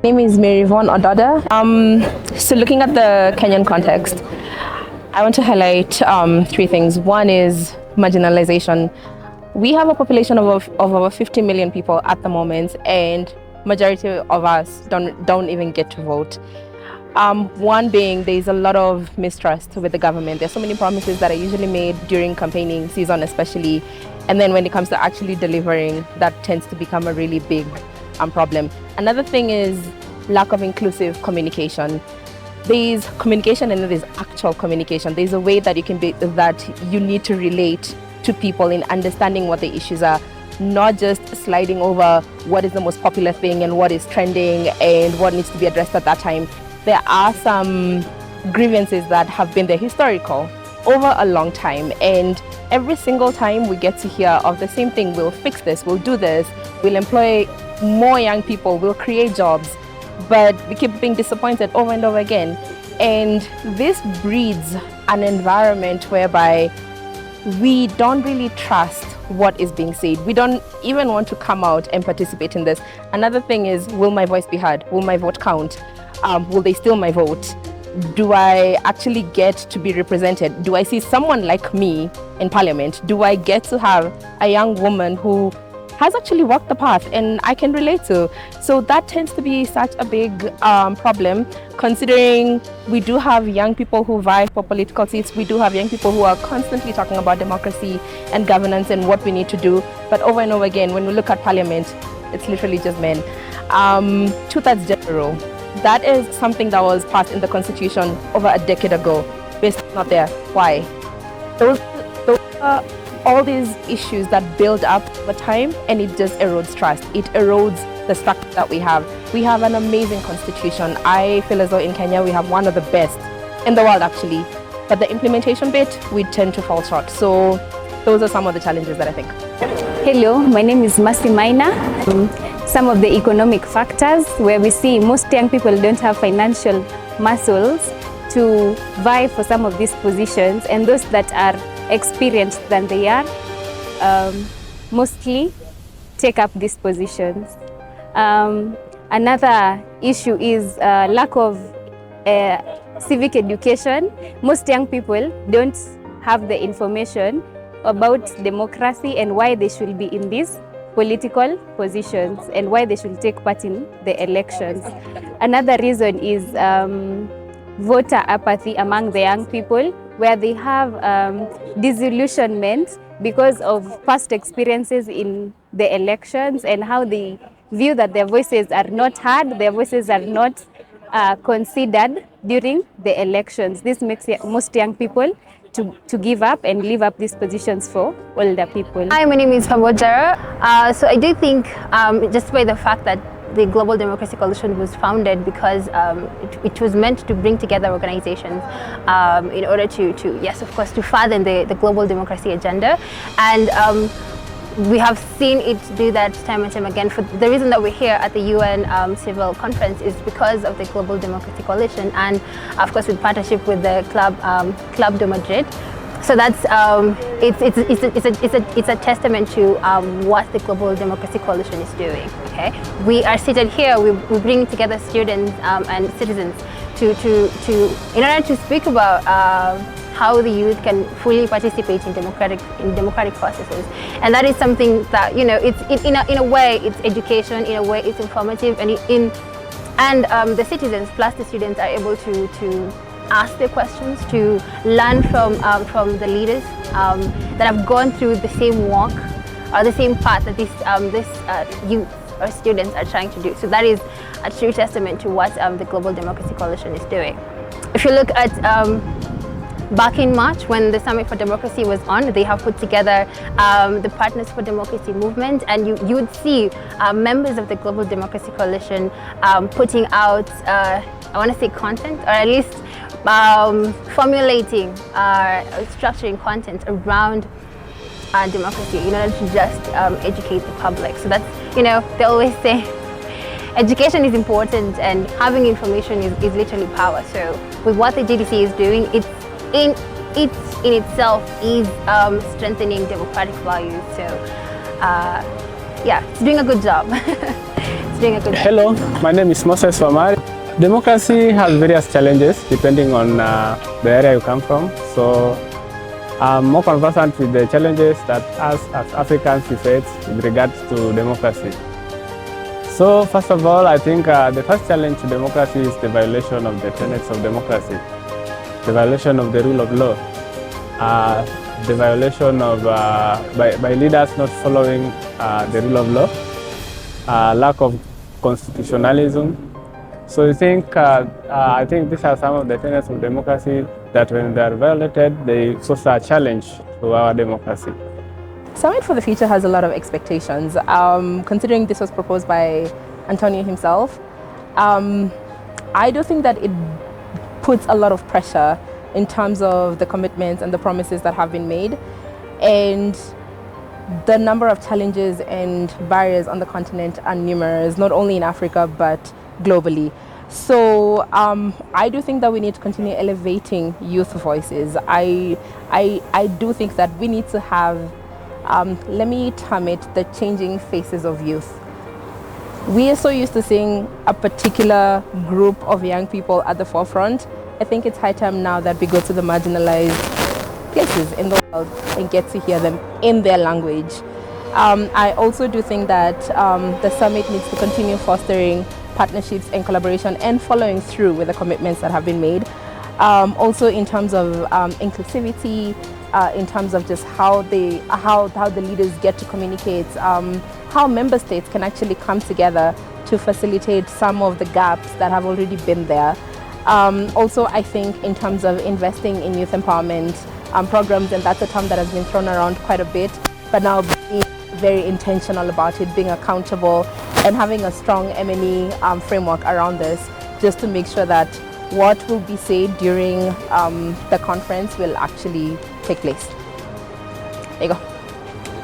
My name is Mary Von Odada. So looking at the Kenyan context, I want to highlight three things. One is marginalization. We have a population of over 50 million people at the moment, and majority of us don't even get to vote. One being there's a lot of mistrust with the government. There's so many promises that are usually made during campaigning season especially, and then when it comes to actually delivering, that tends to become a really big problem. Another thing is lack of inclusive communication. There's communication and then there's actual communication. There's a way that you need to relate to people in understanding what the issues are, not just sliding over what is the most popular thing and what is trending and what needs to be addressed at that time. There are some grievances that have been there historical over a long time, and every single time we get to hear of the same thing: we'll fix this, we'll do this, we'll employ more young people, we'll create jobs, but we keep being disappointed over and over again. And this breeds an environment whereby we don't really trust what is being said. We don't even want to come out and participate in this. Another thing is, will my voice be heard? Will my vote count? Will they steal my vote? Do I actually get to be represented? Do I see someone like me in parliament? Do I get to have a young woman who has actually walked the path and I can relate to? So that tends to be such a big problem, considering we do have young people who vie for political seats. We do have young people who are constantly talking about democracy and governance and what we need to do. But over and over again, when we look at parliament, it's literally just men. Two-thirds gender rule. That is something that was passed in the constitution over a decade ago. But it's not there. Why? Those are all these issues that build up over time, and it just erodes trust. It erodes the structure that we have. We have an amazing constitution. I feel as though in Kenya we have one of the best in the world actually, but the implementation bit, we tend to fall short. So those are some of the challenges that I think. Hello, my name is Mercy Maina. Some of the economic factors where we see most young people don't have financial muscles to vie for some of these positions, and those that are experienced than they are mostly take up these positions. Another issue is lack of civic education. Most young people don't have the information about democracy and why they should be in these political positions and why they should take part in the elections. Another reason is voter apathy among the young people, where they have disillusionment because of past experiences in the elections and how they view that their voices are not heard, their voices are not considered during the elections. This makes most young people to give up and leave up these positions for older people. Hi, my name is Pamojara. So I do think just by the fact that the Global Democracy Coalition was founded because it was meant to bring together organizations in order to yes, of course, to further the global democracy agenda. And we have seen it do that time and time again. For the reason that we're here at the UN Civil Conference is because of the Global Democracy Coalition, and of course with partnership with the Club de Madrid. So that's it's a testament to what the Global Democracy Coalition is doing. Okay, we are seated here. We bring together students and citizens in order to speak about how the youth can fully participate in democratic processes, and that is something that it's in a way it's education, in a way it's informative, and the citizens plus the students are able to ask their questions, to learn from the leaders that have gone through the same walk or the same path that this youth or students are trying to do. So that is a true testament to what the Global Democracy Coalition is doing. If you look at back in March, when the Summit for Democracy was on, they have put together the Partners for Democracy movement, and you would see members of the Global Democracy Coalition putting out, I want to say content, or at least formulating, structuring content around democracy in order to just educate the public. So that's, they always say education is important and having information is literally power. So with what the GDC is doing, it in itself is strengthening democratic values. So yeah, it's doing a good job. doing a good job. Hello, my name is Moses Wamari. Democracy has various challenges depending on the area you come from. So I'm more conversant with the challenges that us as Africans we face with regards to democracy. So first of all, I think the first challenge to democracy is the violation of the tenets of democracy, the violation of the rule of law, the violation of by leaders not following the rule of law, lack of constitutionalism. So I think these are some of the tenets of democracy that when they are violated, they pose a challenge to our democracy. Summit for the Future has a lot of expectations. Considering this was proposed by Antonio himself, I do think that it puts a lot of pressure in terms of the commitments and the promises that have been made, and the number of challenges and barriers on the continent are numerous, not only in Africa but globally. So I do think that we need to continue elevating youth voices. I do think that we need to have, let me term it, the changing faces of youth. We are so used to seeing a particular group of young people at the forefront. I think it's high time now that we go to the marginalized places in the world and get to hear them in their language. I also do think that the summit needs to continue fostering partnerships and collaboration and following through with the commitments that have been made. Also in terms of inclusivity, in terms of just how the leaders get to communicate, how member states can actually come together to facilitate some of the gaps that have already been there. Also, I think in terms of investing in youth empowerment programs, and that's a term that has been thrown around quite a bit, but now being very intentional about it, being accountable, and having a strong M&E framework around this, just to make sure that what will be said during the conference will actually take place. There you go.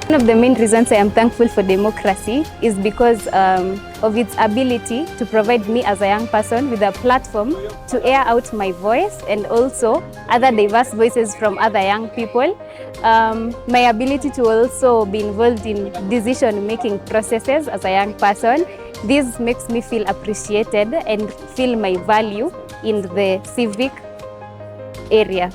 One of the main reasons I am thankful for democracy is because of its ability to provide me as a young person with a platform to air out my voice and also other diverse voices from other young people. My ability to also be involved in decision-making processes as a young person. This makes me feel appreciated and feel my value in the civic area.